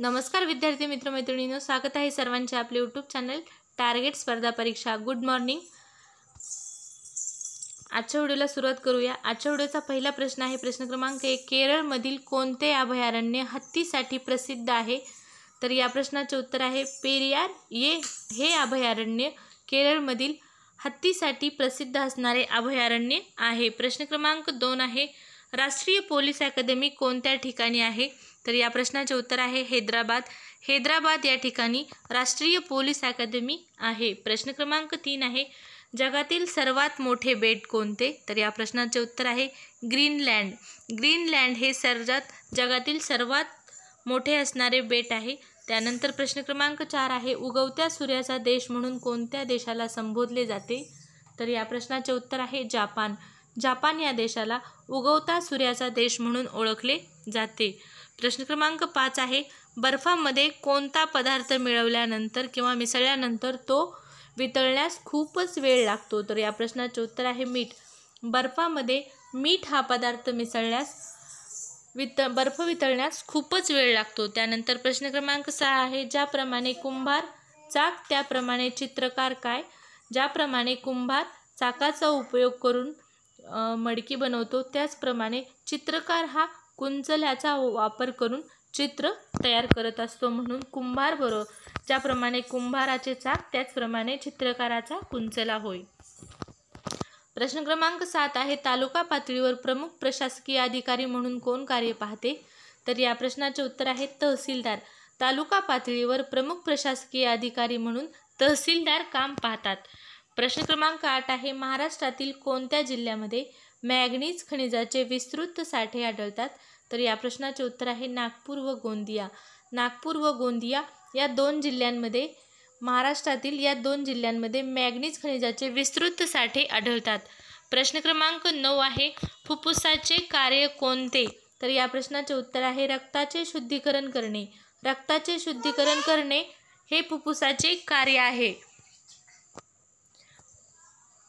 नमस्कार विद्यार्थी मित्र मैत्रिणींनो, स्वागत आहे सर्वांचे आपले यूट्यूब चॅनल टार्गेट स्पर्धा परीक्षा। Good morning. आजच्या व्हिडिओला सुरुवात करूया। आजच्या व्हिडिओचा पहिला प्रश्न आहे प्रश्न क्रमांक 1, केरळमधील कोणते अभयारण्य हत्तीसाठी प्रसिद्ध आहे? तर या प्रश्नाचे उत्तर आहे पेरियार। हे अभयारण्य केरळमधील हत्तीसाठी प्रसिद्ध असणारे अभयारण्य आहे। प्रश्न क्रमांक 2 आहे राष्ट्रीय पोलीस अकादमी कोणत्या ठिकाणी आहे? तर या प्रश्नाचे उत्तर आहे हैदराबाद या ठिकाणी राष्ट्रीय पोलीस अकादमी आहे। प्रश्न क्रमांक 3 आहे जगातील सर्वात मोठे बेट कोणते? तर या प्रश्नाचे उत्तर आहे ग्रीनलँड हे जगातील सर्वात मोठे असणारे बेट आहे। त्यानंतर प्रश्न क्रमांक 4 आहे उगवत्या सूर्याचा देश म्हणून कोणत्या देशाला संबोधले जाते? तर या प्रश्नाचे उत्तर आहे जापान या देशाला उगवता सूर्याचा देश म्हणून ओळखले जाते। प्रश्न क्रमांक 5 आहे बर्फामध्ये कोणता पदार्थ मिळवल्यानंतर किंवा मिसळल्यानंतर तो वितळण्यास खूपच वेळ लागतो? तर या प्रश्नाचे उत्तर आहे मीठ। बर्फामध्ये मीठ हा पदार्थ मिसळल्यास बर्फ वितळण्यास खूपच वेळ लागतो। त्यानंतर प्रश्न क्रमांक 6 आहे ज्याप्रमाणे कुंभार चाक त्याप्रमाणे चित्रकार काय? ज्याप्रमाणे कुंभार चाकाचा उपयोग करून मडकी बनवतो त्याचप्रमाणे चित्रकार हा कुंचल्याचा वापर करून चित्र तयार करत असतो। म्हणून कुंभार बरोबर ज्याप्रमाणे कुंभाराचे चाक त्याचप्रमाणे चित्रकाराचा कुंचला होय। प्रश्न क्रमांक 7 आहे तालुका पातळीवर प्रमुख प्रशासकीय अधिकारी म्हणून कोण कार्य पाहते? तर या प्रश्नाचे उत्तर आहे तहसीलदार। तालुका पातळीवर प्रमुख प्रशासकीय अधिकारी म्हणून तहसीलदार काम पाहतात। प्रश्न क्रमांक 8 आहे महाराष्ट्रातील कोणत्या जिल्ह्यामध्ये मॅंगनीज खनिजाचे विस्तृत साठे आढळतात? तर या प्रश्नाचे उत्तर आहे नागपूर व गोंदिया या दोन जिल्ह्यांमध्ये महाराष्ट्रातील या दोन जिल्ह्यांमध्ये मॅंगनीज खनिजाचे विस्तृत साठे आढळतात। प्रश्न क्रमांक 9 आहे फुफ्फुसाचे कार्य कोणते? तर या प्रश्नाचे उत्तर आहे रक्ताचे शुद्धीकरण करणे। रक्ताचे शुद्धीकरण करणे हे फुफ्फुसाचे कार्य आहे।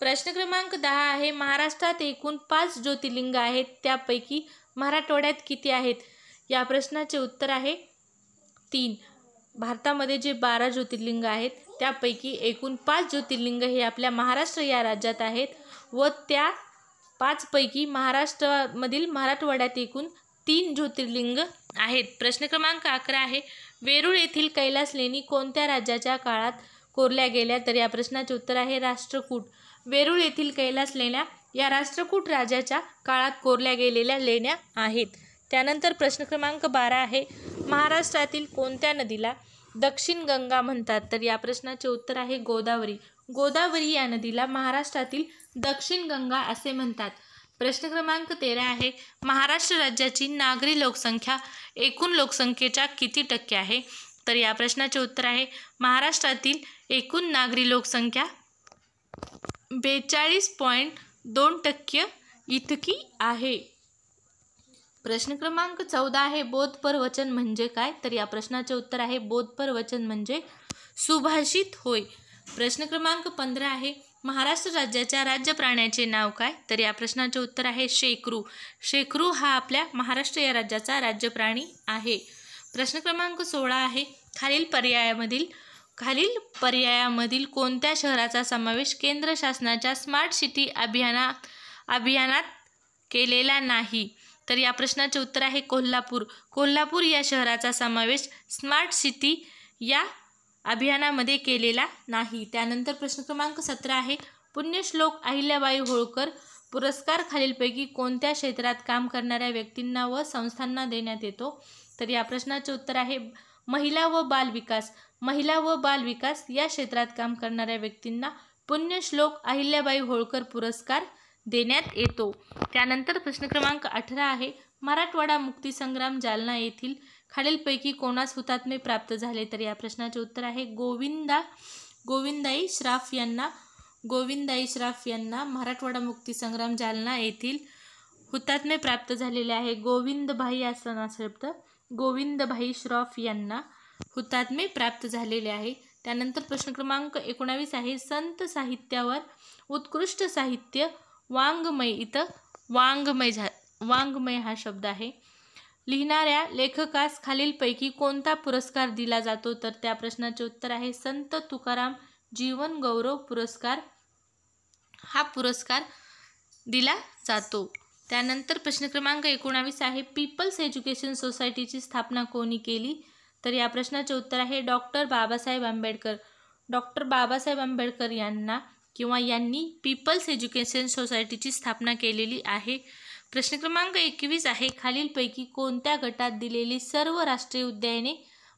प्रश्न क्रमांक 10 आहे महाराष्ट्रात एकूण 5 ज्योतिर्लिंग आहेत त्यापैकी मराठवाड्यात किती आहेत? या प्रश्नाचे उत्तर आहे 3। भारतामध्ये जे 12 ज्योतिर्लिंग आहेत त्यापैकी एकूण 5 ज्योतिर्लिंग हे आपल्या महाराष्ट्र या राज्यात आहेत व त्या 5 पैकी महाराष्ट्रामधील मराठवाड्यात एकूण 3 ज्योतिर्लिंग आहेत। प्रश्न क्रमांक 11 आहे वेरूळ येथील कैलास लेणी कोणत्या राज्याच्या काळात कोरल्या गेल्या? तर या प्रश्नाचे उत्तर आहे राष्ट्रकूट। वेरूळ येथील कैलास लेण्या या राष्ट्रकूट राजाच्या काळात कोरल्या गेलेल्या लेण्या आहेत। त्यानंतर प्रश्न क्रमांक 12 आहे महाराष्ट्रातील कोणत्या नदीला दक्षिण गंगा म्हणतात? तर या प्रश्नाचे उत्तर आहे गोदावरी या नदीला महाराष्ट्रातील दक्षिण गंगा असे म्हणतात। प्रश्न क्रमांक 13 आहे महाराष्ट्र राज्याची नागरी लोकसंख्या एकूण लोकसंख्येच्या किती टक्के आहे? तर या प्रश्नाचे उत्तर आहे महाराष्ट्रातील एकूण नागरी लोकसंख्या 42.2% इतकी आहे। प्रश्न क्रमांक 14 आहे बोधपर वचन म्हणजे काय? तर या प्रश्नाचे उत्तर आहे बोधपर वचन म्हणजे सुभाषित होय। प्रश्न क्रमांक 15 आहे महाराष्ट्र राज्याच्या राज्य प्राण्याचे नाव काय? तर या प्रश्नाचे उत्तर आहे शेकरू हा आपल्या महाराष्ट्र या राज्याचा राज्य प्राणी आहे। प्रश्न क्रमांक 16 आहे खालील पर्यायामधील कोणत्या शहराचा समावेश केंद्र शासनाच्या स्मार्ट सिटी अभियानात केलेला नाही? तर या प्रश्नाचे उत्तर आहे कोल्हापूर या शहराचा समावेश स्मार्ट सिटी या अभियानामध्ये केलेला नाही। त्यानंतर प्रश्न क्रमांक 17 आहे पुण्यश्लोक अहिल्याबाई होळकर पुरस्कार खालीलपैकी कोणत्या क्षेत्रात काम करणाऱ्या व्यक्तींना व संस्थांना देण्यात येतो? तर या प्रश्नाचे उत्तर आहे महिला व बालविकास या क्षेत्रात काम करणाऱ्या व्यक्तींना पुण्यश्लोक अहिल्याबाई होळकर पुरस्कार देण्यात येतो। त्यानंतर प्रश्न क्रमांक 18 आहे मराठवाडा मुक्तीसंग्राम जालना येथील खालीलपैकी कोणास हुतात्मे प्राप्त झाले? तर या प्रश्नाचे उत्तर आहे गोविंदाई श्राफ यांना मराठवाडा मुक्तीसंग्राम जालना येथील हुतात्मे प्राप्त झालेले आहे। गोविंदभाई श्रॉफ यांना हुतात्मे प्राप्त झालेले आहे। त्यानंतर प्रश्न क्रमांक 19 आहे संत साहित्यावर उत्कृष्ट साहित्य वाङ्मय हा शब्द आहे लिहिणाऱ्या लेखकास खालीलपैकी कोणता पुरस्कार दिला जातो? तर त्या प्रश्नाचे उत्तर आहे संत तुकाराम जीवन गौरव पुरस्कार हा पुरस्कार दिला जातो. त्यानंतर प्रश्न क्रमांक 19 आहे पीपल्स एज्युकेशन सोसायटीची स्थापना कोणी केली? तर या प्रश्नाचे उत्तर आहे डॉक्टर बाबासाहेब आंबेडकर. डॉक्टर बाबासाहेब आंबेडकर यांनी पीपल्स एज्युकेशन सोसायटीची स्थापना केलेली आहे. प्रश्न क्रमांक 21 आहे खालीलपैकी कोणत्या गटात दिलेली सर्व राष्ट्रीय उद्याने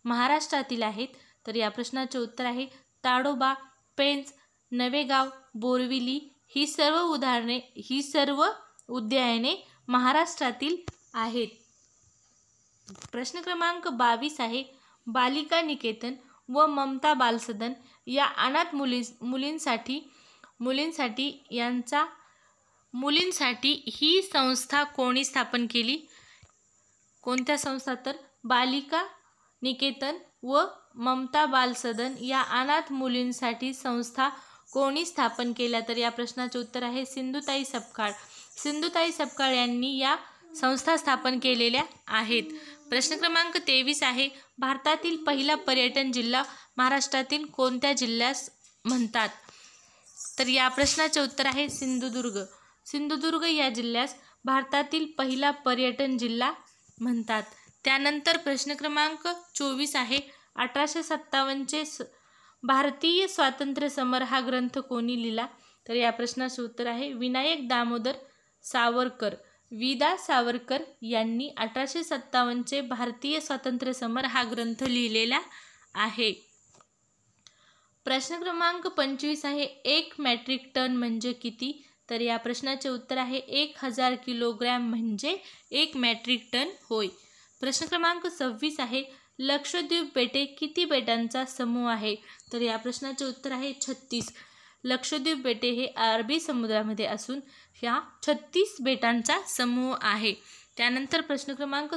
महाराष्ट्रातील आहेत? तर या प्रश्नाचे उत्तर आहे ताडोबा, पेंच, नवेगाव, बोरिवली ही सर्व उद्याने महाराष्ट्रातील आहेत. प्रश्न क्रमांक 22 आहे बालिका निकेतन व ममता बालसदन या अनाथ मुलींसाठी ही संस्था कोणी स्थापन केली? कोणत्या संस्था? तर बालिका निकेतन व ममता बालसदन या अनाथ मुलींसाठी संस्था कोणी स्थापन केल्या? तर या प्रश्नाचे उत्तर आहे सिंधुताई सपकाळ. सिंधुताई सपकाळ यांनी या संस्था स्थापन केलेल्या आहेत. प्रश्न क्रमांक 23 आहे भारतातील पहिला पर्यटन जिल्हा महाराष्ट्रातील कोणत्या जिल्ह्यास म्हणतात? तर या प्रश्नाचे उत्तर आहे सिंधुदुर्ग. सिंधुदुर्ग या जिल्ह्यास भारतातील पहिला पर्यटन जिल्हा म्हणतात. त्यानंतर प्रश्न क्रमांक 24 आहे 1857चे भारतीय स्वातंत्र्य समर हा ग्रंथ कोणी लिहिला? तर या प्रश्नाचे उत्तर आहे विनायक दामोदर सावरकर. विदा सावरकर यांनी 1857चे भारतीय स्वातंत्र्य समर हा ग्रंथ लिहिलेला आहे. प्रश्न क्रमांक 25 आहे 1 मेट्रिक टन म्हणजे किती? तर या प्रश्नाचे उत्तर आहे 1000 किलोग्रॅम म्हणजे 1 मेट्रिक टन होय. प्रश्न क्रमांक 26 आहे लक्षद्वीप बेटे किती बेटांचा समूह आहे? तर या प्रश्नाचे उत्तर आहे 36. लक्षद्वीप बेटे हे अरबी समुद्रामध्ये असून ह्या 36 बेटांचा समूह आहे. त्यानंतर प्रश्न क्रमांक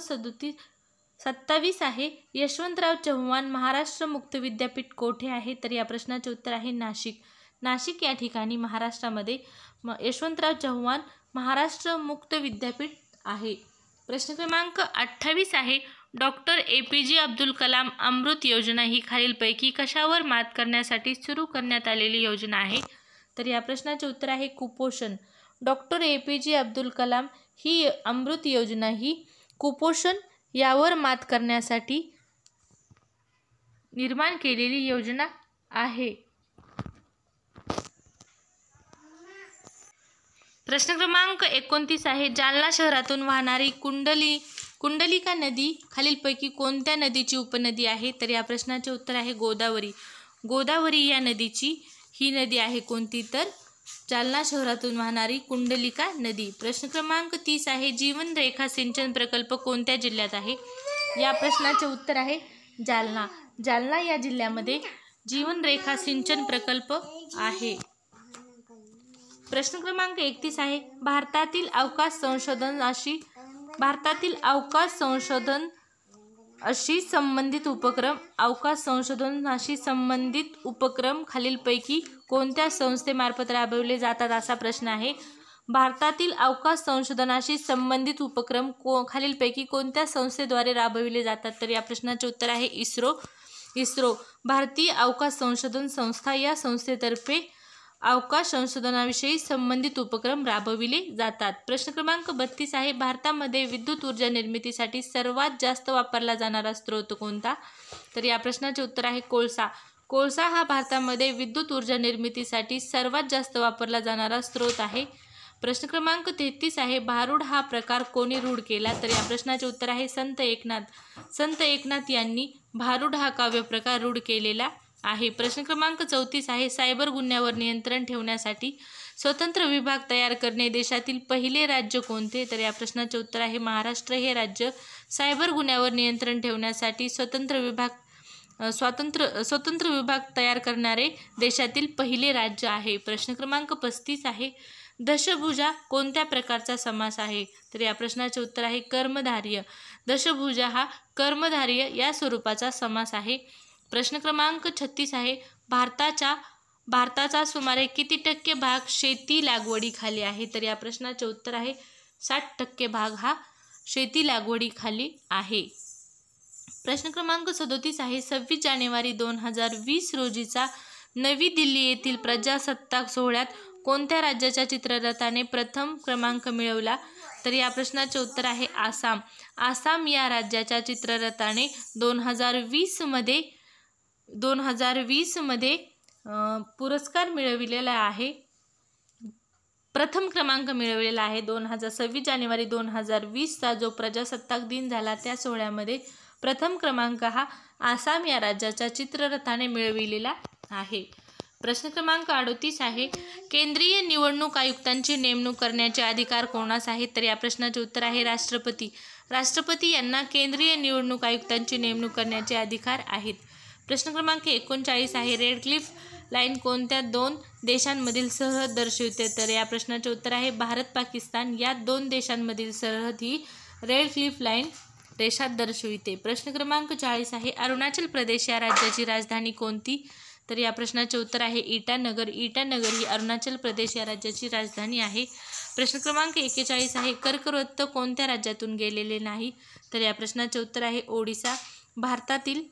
27 आहे यशवंतराव चव्हाण महाराष्ट्र मुक्त विद्यापीठ कोठे आहे? तर या प्रश्नाचे उत्तर आहे नाशिक. नाशिक या ठिकाणी महाराष्ट्रामध्ये यशवंतराव चव्हाण महाराष्ट्र मुक्त विद्यापीठ आहे. प्रश्न क्रमांक 28 आहे डॉक्टर APJ अब्दुल कलाम अमृत योजना ही खालीलपैकी कशावर मात करण्यासाठी सुरू करण्यात आलेली योजना आहे? तर या प्रश्नाचे उत्तर आहे कुपोषण. डॉक्टर APJ अब्दुल कलाम ही अमृत योजना ही कुपोषण यावर मात करण्यासाठी निर्माण केलेली योजना आहे. प्रश्न क्रमांक 29 आहे जालना शहरातून वाहणारी कुंडलिका नदी खालीलपैकी कोणत्या नदीची उपनदी आहे? तर या प्रश्नाचे उत्तर आहे गोदावरी. गोदावरी या नदीची ही नदी आहे कोणती? तर जालना शहरातून वाहणारी कुंडलिका नदी. प्रश्न क्रमांक 30 आहे जीवनरेखा सिंचन प्रकल्प कोणत्या जिल्ह्यात आहे? या प्रश्नाचे उत्तर आहे जालना. जालना या जिल्ह्यामध्ये जीवनरेखा सिंचन प्रकल्प आहे. प्रश्न क्रमांक 31 आहे भारतातील अवकाश संशोधनाशी संबंधित उपक्रम खालीलपैकी कोणत्या संस्थेमार्फत राबविले जातात असा प्रश्न आहे. भारतातील अवकाश संशोधनाशी संबंधित उपक्रम खालीलपैकी कोणत्या संस्थेद्वारे राबविले जातात? तर या प्रश्नाचे उत्तर आहे इस्रो. भारतीय अवकाश संशोधन संस्था या संस्थेतर्फे अवकाश संशोधनाविषयी संबंधित उपक्रम राबविले जातात. प्रश्न क्रमांक 32 आहे भारतामध्ये विद्युत ऊर्जा निर्मितीसाठी सर्वात जास्त वापरला जाणारा स्रोत कोणता? तर या प्रश्नाचे उत्तर आहे कोळसा. कोळसा हा भारतामध्ये विद्युत ऊर्जा निर्मितीसाठी सर्वात जास्त वापरला जाणारा स्रोत आहे. प्रश्न क्रमांक 33 आहे भारूड हा प्रकार कोणी रूढ केला? तर या प्रश्नाचे उत्तर आहे संत एकनाथ. संत एकनाथ यांनी भारूड हा काव्यप्रकार रूढ केलेला आहे. प्रश्न क्रमांक 34 आहे सायबर गुन्ह्यावर नियंत्रण ठेवण्यासाठी स्वतंत्र विभाग तयार करणे देशातील पहिले राज्य कोणते? तर या प्रश्नाचे उत्तर आहे महाराष्ट्र हे राज्य सायबर गुन्ह्यावर नियंत्रण ठेवण्यासाठी स्वतंत्र विभाग तयार करणारे देशातील पहिले राज्य आहे. प्रश्न क्रमांक 35 आहे दशभुजा कोणत्या प्रकारचा समास आहे? तर या प्रश्नाचे उत्तर आहे कर्मधारय. दशभुजा हा कर्मधारय या स्वरूपाचा समास आहे. प्रश्न क्रमांक 36 आहे भारताचा सुमारे किती टक्के भाग शेती लागवडीखाली आहे? तर या प्रश्नाचे उत्तर आहे 60% भाग हा शेती लागवडीखाली आहे. प्रश्न क्रमांक 37 आहे 26 जानेवारी 2020 रोजीचा नवी दिल्ली येथील प्रजासत्ताक सोहळ्यात कोणत्या राज्याच्या चित्ररथाने प्रथम क्रमांक मिळवला? तर या प्रश्नाचे उत्तर आहे आसाम. आसाम या राज्याच्या चित्ररथाने 2020 मध्ये पुरस्कार मिळविलेला आहे, प्रथम क्रमांक मिळवलेला आहे. 26 जानेवारी 2020चा जो प्रजासत्ताक दिन झाला त्या सोहळ्यामध्ये प्रथम क्रमांक हा आसाम या राज्याच्या चित्ररथाने मिळविलेला आहे. प्रश्न क्रमांक 38 आहे केंद्रीय निवडणूक आयुक्तांची नेमणूक करण्याचे अधिकार कोणास आहेत? तर या प्रश्नाचे उत्तर आहे राष्ट्रपती. राष्ट्रपती यांना केंद्रीय निवडणूक आयुक्तांची नेमणूक करण्याचे अधिकार आहेत. प्रश्न क्रमांक 39 आहे रेड क्लिफ लाईन कोणत्या दोन देशांमधील सरहद दर्शवते? तर या प्रश्नाचे उत्तर आहे भारत पाकिस्तान या दोन देशांमधील सरहद ही रेड क्लिफ लाईन रेषा दर्शविते. प्रश्न क्रमांक 40 आहे अरुणाचल प्रदेश या राज्याची राजधानी कोणती? तर या प्रश्नाचे उत्तर आहे इटानगर. इटानगर ही अरुणाचल प्रदेश या राज्याची राजधानी आहे. प्रश्न क्रमांक 41 आहे कर्कवृत्त कोणत्या राज्यातून गेलेले नाही? तर या प्रश्नाचे उत्तर आहे ओडिसा. भारतातील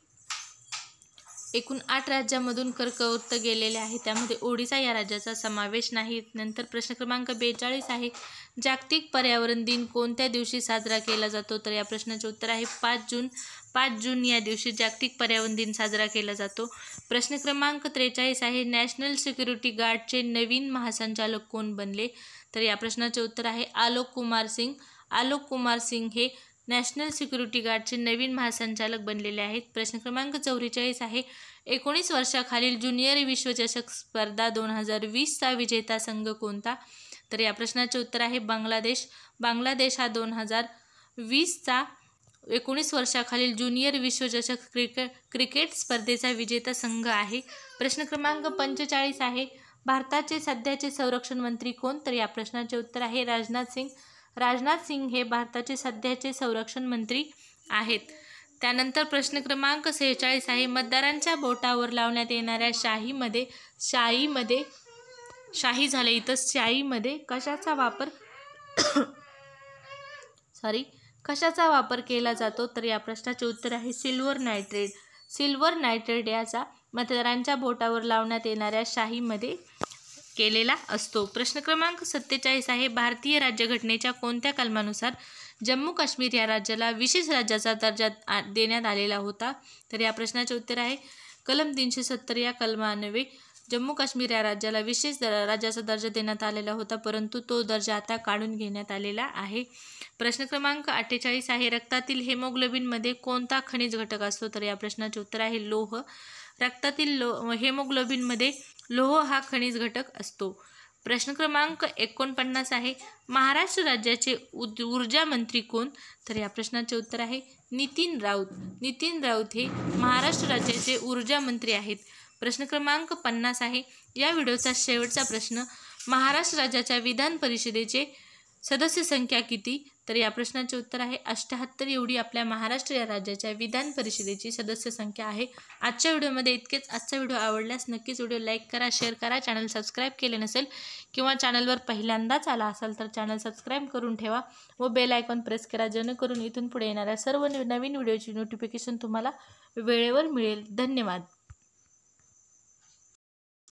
एकूण 8 राज्यांमधून कर्कवृत्त गेलेले आहे, त्यामध्ये ओडिसा या राज्याचा समावेश नाही. नंतर प्रश्न क्रमांक 42 आहे जागतिक पर्यावरण दिन कोणत्या दिवशी साजरा केला जातो? तर या प्रश्नाचे उत्तर आहे 5 जून. 5 जून या दिवशी जागतिक पर्यावरण दिन साजरा केला जातो. प्रश्न क्रमांक 43 आहे नॅशनल सिक्युरिटी गार्डचे नवीन महासंचालक कोण बनले? तर या प्रश्नाचे उत्तर आहे आलोक कुमार सिंग. आलोक कुमार सिंग हे नॅशनल सिक्युरिटी गार्डचे नवीन महासंचालक बनलेले आहेत. प्रश्न क्रमांक 44 आहे 19 वर्षाखालील ज्युनियर विश्वचषक स्पर्धा 2020चा विजेता संघ कोणता? तर या प्रश्नाचे उत्तर आहे बांगलादेश. बांगलादेश हा 2020चा 19 वर्षाखालील ज्युनियर विश्वचषक क्रिकेट स्पर्धेचा विजेता संघ आहे. प्रश्न क्रमांक 45 आहे भारताचे सध्याचे संरक्षण मंत्री कोण? तर या प्रश्नाचे उत्तर आहे राजनाथ सिंग. राजनाथ सिंग हे भारताचे सध्याचे संरक्षण मंत्री आहेत. त्यानंतर प्रश्न क्रमांक 46 आहे मतदारांच्या बोटावर लावण्यात येणाऱ्या शाईमध्ये कशाचा वापर केला जातो? तर या प्रश्नाचे उत्तर आहे सिल्वर नायट्रेट. सिल्वर नायट्रेट याचा मतदारांच्या बोटावर लावण्यात येणाऱ्या शाईमध्ये केलेला असतो. प्रश्न क्रमांक 47 आहे भारतीय राज्यघटनेच्या कोणत्या कलमानुसार जम्मू काश्मीर या राज्याला विशेष राज्याचा दर्जा देण्यात आलेला होता? तर या प्रश्नाचे उत्तर आहे कलम 370 या कलमान्वये जम्मू काश्मीर या राज्याला विशेष राज्याचा दर्जा देण्यात आलेला होता, परंतु तो दर्जा आता काढून घेण्यात आलेला आहे. प्रश्न क्रमांक 48 आहे रक्तातील हेमोग्लोबिनमध्ये कोणता खनिज घटक असतो? तर या प्रश्नाचे उत्तर आहे लोह. रक्तातील हेमोग्लोबिनमध्ये लोह हा खनिज घटक असतो. प्रश्न क्रमांक 49 आहे महाराष्ट्र राज्याचे ऊर्जा मंत्री कोण? तर या प्रश्नाचे उत्तर आहे नितीन राऊत. नितीन राऊत हे महाराष्ट्र राज्याचे ऊर्जा मंत्री आहेत. प्रश्न क्रमांक 50 आहे या व्हिडिओचा शेवटचा प्रश्न महाराष्ट्र राज्याच्या विधान परिषदेचे सदस्य संख्या किती? तर या प्रश्नाचे उत्तर आहे 78 एवढी आपल्या महाराष्ट्र या राज्याच्या विधान परिषदेची सदस्य संख्या आहे. आजच्या व्हिडिओमध्ये इतकेच. आजचा व्हिडिओ आवडल्यास नक्कीच व्हिडिओ लाईक करा, शेअर करा. चॅनल सबस्क्राईब केले नसेल किंवा चॅनलवर पहिल्यांदाच आला असाल तर चॅनल सबस्क्राईब करून ठेवा व बेल आयकॉन प्रेस करा, जेणेकरून इथून पुढे येणाऱ्या सर्व नवीन व्हिडिओची नोटिफिकेशन तुम्हाला वेळेवर मिळेल. धन्यवाद.